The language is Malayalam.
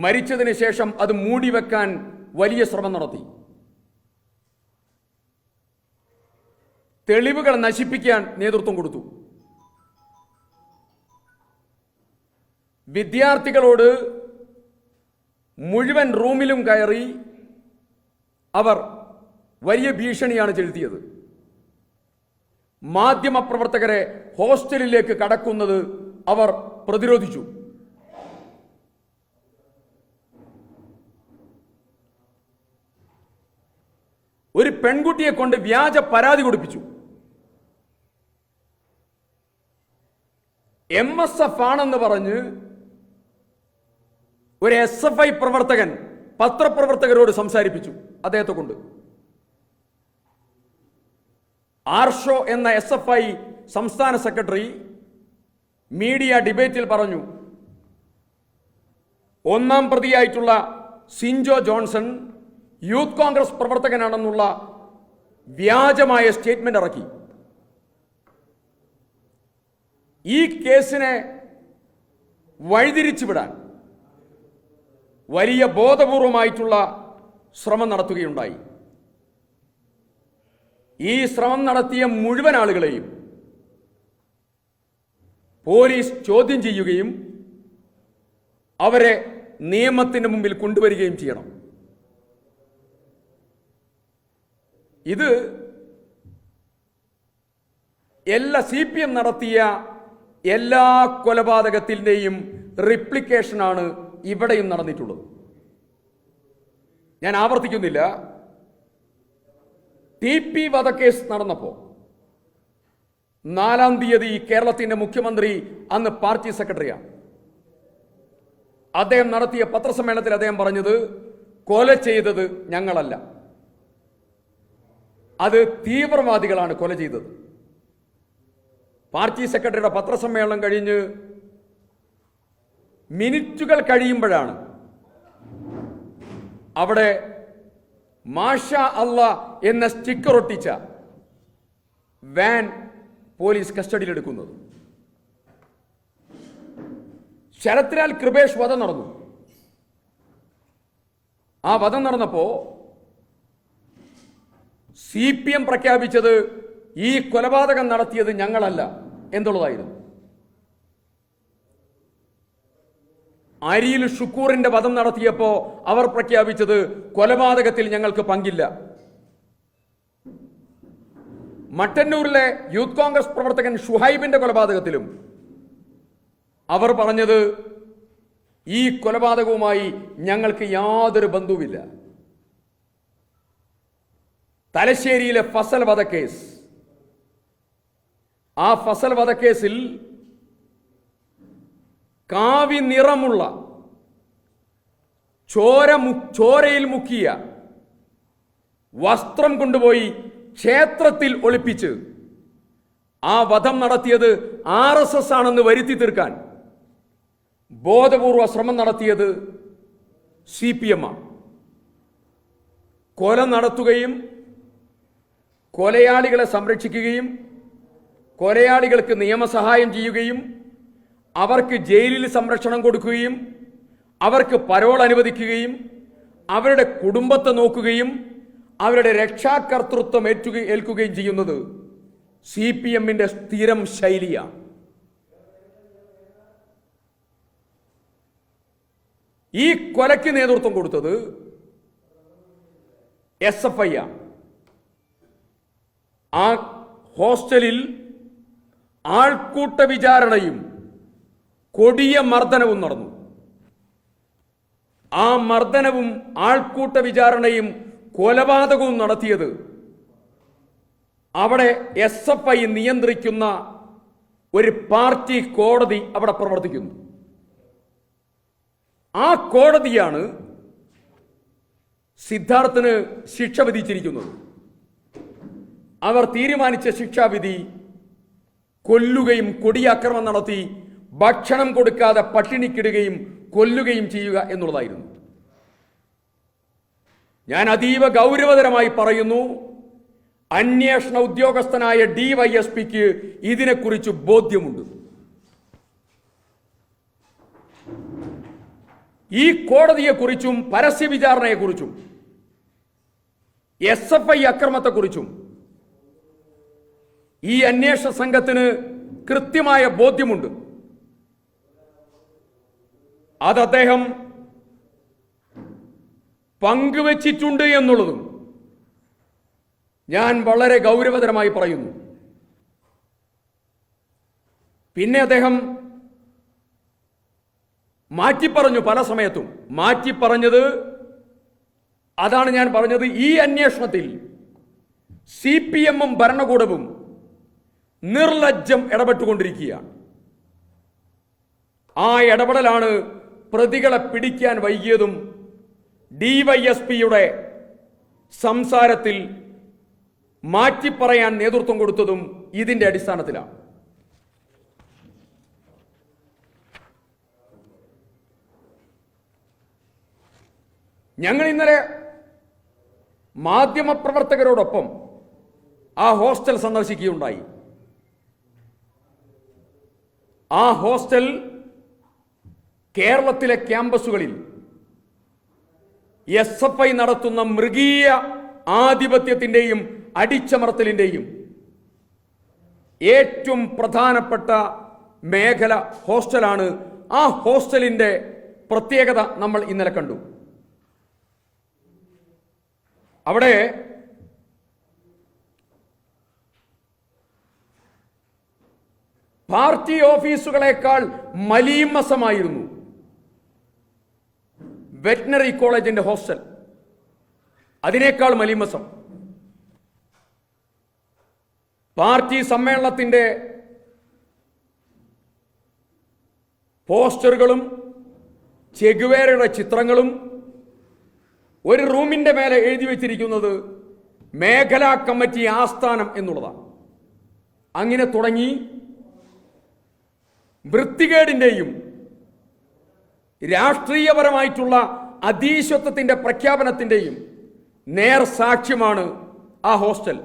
മരിച്ചതിന് ശേഷം അത് മൂടിവെക്കാൻ വലിയ ശ്രമം നടത്തി. തെളിവുകൾ നശിപ്പിക്കാൻ നേതൃത്വം കൊടുത്തു. വിദ്യാർത്ഥികളോട് മുഴുവൻ റൂമിലും കയറി അവർ വലിയ ഭീഷണിയാണ് ചെലുത്തിയത്. മാധ്യമപ്രവർത്തകരെ ഹോസ്റ്റലിലേക്ക് കടക്കുന്നത് അവർ പ്രതിരോധിച്ചു. ഒരു പെൺകുട്ടിയെ കൊണ്ട് വ്യാജ പരാതി കൊടുപ്പിച്ചു. MSF ആണെന്ന് പറഞ്ഞ് ഒരു SFI പ്രവർത്തകൻ പത്രപ്രവർത്തകരോട് സംസാരിപ്പിച്ചു. അദ്ദേഹത്തെ കൊണ്ട് ആർഷോ എന്ന SFI സംസ്ഥാന സെക്രട്ടറി മീഡിയ ഡിബേറ്റിൽ പറഞ്ഞു, ഒന്നാം പ്രതിയായിട്ടുള്ള സിൻജോ ജോൺസൺ യൂത്ത് കോൺഗ്രസ് പ്രവർത്തകനാണെന്നുള്ള വ്യാജമായ സ്റ്റേറ്റ്മെന്റ് ഇറക്കി. ഈ കേസിനെ വഴിതിരിച്ചുവിടാൻ വലിയ ബോധപൂർവമായിട്ടുള്ള ശ്രമം നടത്തുകയുണ്ടായി. ഈ ശ്രമം നടത്തിയ മുഴുവൻ ആളുകളെയും പോലീസ് ചോദ്യം ചെയ്യുകയും അവരെ നിയമത്തിന് മുമ്പിൽ കൊണ്ടുവരികയും ചെയ്യണം. ഇത് CPM നടത്തിയ എല്ലാ കൊലപാതകത്തിൻ്റെയും റിപ്ലിക്കേഷനാണ് ഇവിടെയും നടന്നിട്ടുള്ളത്. ഞാൻ ആവർത്തിക്കുന്നില്ല. TP വധക്കേസ് നടന്നപ്പോൾ 4-ാം തീയതി കേരളത്തിന്റെ മുഖ്യമന്ത്രി അന്ന് പാർട്ടി സെക്രട്ടറിയാണ്. അദ്ദേഹം നടത്തിയ പത്രസമ്മേളനത്തിൽ അദ്ദേഹം പറഞ്ഞത്, കൊല ചെയ്തത് ഞങ്ങളല്ല, അത് തീവ്രവാദികളാണ് കൊല ചെയ്തത്. പാർട്ടി സെക്രട്ടറിയുടെ പത്രസമ്മേളനം കഴിഞ്ഞ് മിനിറ്റുകൾ അവിടെ മാഷാ അല്ലാ എന്ന സ്റ്റിക്കർ ഒട്ടിച്ച വാൻ പോലീസ് കസ്റ്റഡിയിലെടുക്കുന്നത്. ശരത്ലാൽ കൃപേഷ് വധം നടന്നു. ആ വധം നടന്നപ്പോ CPM പ്രഖ്യാപിച്ചത് ഈ കൊലപാതകം നടത്തിയത് ഞങ്ങളല്ല എന്നുള്ളതായിരുന്നു. അരിയിൽ ഷുക്കൂറിന്റെ വധം നടത്തിയപ്പോ അവർ പ്രഖ്യാപിച്ചത് കൊലപാതകത്തിൽ ഞങ്ങൾക്ക് പങ്കില്ല. മട്ടന്നൂരിലെ യൂത്ത് കോൺഗ്രസ് പ്രവർത്തകൻ ഷുഹൈബിന്റെ കൊലപാതകത്തിലും അവർ പറഞ്ഞത് ഈ കൊലപാതകവുമായി ഞങ്ങൾക്ക് യാതൊരു ബന്ധവുമില്ല. തലശ്ശേരിയിലെ ഫസൽ വധക്കേസ്, ആ ഫസൽ വധക്കേസിൽ കാവി നിറമുള്ള ചോരയിൽ മുക്കിയ വസ്ത്രം കൊണ്ടുപോയി ക്ഷേത്രത്തിൽ ഒളിപ്പിച്ച് ആ വധം നടത്തിയത് RSS ആണെന്ന് വരുത്തി തീർക്കാൻ ബോധപൂർവ ശ്രമം നടത്തിയത് CPM ആണ്. കൊല നടത്തുകയും കൊലയാളികളെ സംരക്ഷിക്കുകയും കൊലയാളികൾക്ക് നിയമസഹായം ചെയ്യുകയും അവർക്ക് ജയിലിൽ സംരക്ഷണം കൊടുക്കുകയും അവർക്ക് പരോൾ അനുവദിക്കുകയും അവരുടെ കുടുംബത്തെ നോക്കുകയും അവരുടെ രക്ഷാകർതൃത്വം ഏൽക്കുകയും ചെയ്യുന്നത് CPMന്റെ സ്ഥിരം ശൈലിയാണ്. ഈ കൊലയ്ക്ക് നേതൃത്വം കൊടുത്തത് SFI ആണ്. ആ ഹോസ്റ്റലിൽ ആൾക്കൂട്ട വിചാരണയും കൊടിയ മർദ്ദനവും നടന്നു. ആ മർദ്ദനവും ആൾക്കൂട്ട വിചാരണയും കൊലപാതകവും നടത്തിയത് അവിടെ SFI നിയന്ത്രിക്കുന്ന ഒരു പാർട്ടി കോടതി അവിടെ പ്രവർത്തിക്കുന്നു. ആ കോടതിയാണ് സിദ്ധാർത്ഥന് ശിക്ഷ വിധിച്ചിരിക്കുന്നത്. അവർ തീരുമാനിച്ച ശിക്ഷാവിധി കൊല്ലുകയും കൊടിയാക്രമണം നടത്തി ഭക്ഷണം കൊടുക്കാതെ പട്ടിണിക്കിടുകയും കൊല്ലുകയും ചെയ്യുക എന്നുള്ളതായിരുന്നു. ഞാൻ അതീവ ഗൗരവതരമായി പറയുന്നു, അന്വേഷണ ഉദ്യോഗസ്ഥനായ DYSPക്ക് ഇതിനെക്കുറിച്ച് ബോധ്യമുണ്ട്. ഈ കോടതിയെക്കുറിച്ചും പരസ്യ വിചാരണയെക്കുറിച്ചും SFI അക്രമത്തെക്കുറിച്ചും ഈ അന്വേഷണ സംഘത്തിന് കൃത്യമായ ബോധ്യമുണ്ട്. അത് അദ്ദേഹം പങ്കുവച്ചിട്ടുണ്ട് എന്നുള്ളതും ഞാൻ വളരെ ഗൗരവതരമായി പറയുന്നു. പിന്നെ അദ്ദേഹം മാറ്റിപ്പറഞ്ഞു, പല സമയത്തും മാറ്റിപ്പറഞ്ഞത് അതാണ് ഞാൻ പറഞ്ഞത്. ഈ അന്വേഷണത്തിൽ CPM-ഉം ഭരണകൂടവും നിർലജ്ജം ഇടപെട്ടുകൊണ്ടിരിക്കുകയാണ്. ആ ഇടപെടലാണ് പ്രതികളെ പിടിക്കാൻ വൈകിയതും DYSP-യുടെ സംസാരത്തിൽ മാറ്റിപ്പറയാൻ നേതൃത്വം കൊടുത്തതും ഇതിന്റെ അടിസ്ഥാനത്തിലാണ്. ഞങ്ങൾ ഇന്നലെ മാധ്യമപ്രവർത്തകരോടൊപ്പം ആ ഹോസ്റ്റൽ സന്ദർശിക്കുകയുണ്ടായി. ആ ഹോസ്റ്റൽ കേരളത്തിലെ ക്യാമ്പസുകളിൽ SFI നടത്തുന്ന മൃഗീയ ആധിപത്യത്തിന്റെയും അടിച്ചമർത്തലിന്റെയും ഏറ്റവും പ്രധാനപ്പെട്ട മേഖല ഹോസ്റ്റലാണ്. ആ ഹോസ്റ്റലിന്റെ പ്രത്യേകത നമ്മൾ ഇന്നലെ കണ്ടു. അവിടെ പാർട്ടി ഓഫീസുകളെക്കാൾ മലീമസമായിരുന്നു വെറ്റിനറി കോളേജിന്റെ ഹോസ്റ്റൽ. അതിനേക്കാൾ മലീമസം. പാർട്ടി സമ്മേളനത്തിന്റെ പോസ്റ്ററുകളും ചെഗുവേരയുടെ ചിത്രങ്ങളും ഒരു റൂമിന്റെ മേലെ എഴുതി വെച്ചിരിക്കുന്നത് മേഖലാ കമ്മിറ്റി ആസ്ഥാനം എന്നുള്ളതാണ്. അങ്ങനെ തുടങ്ങി വൃത്തികേടിന്റെയും രാഷ്ട്രീയപരമായിട്ടുള്ള അധീശത്വത്തിന്റെ പ്രഖ്യാപനത്തിന്റെയും നേർ സാക്ഷ്യമാണ് ആ ഹോസ്റ്റൽ.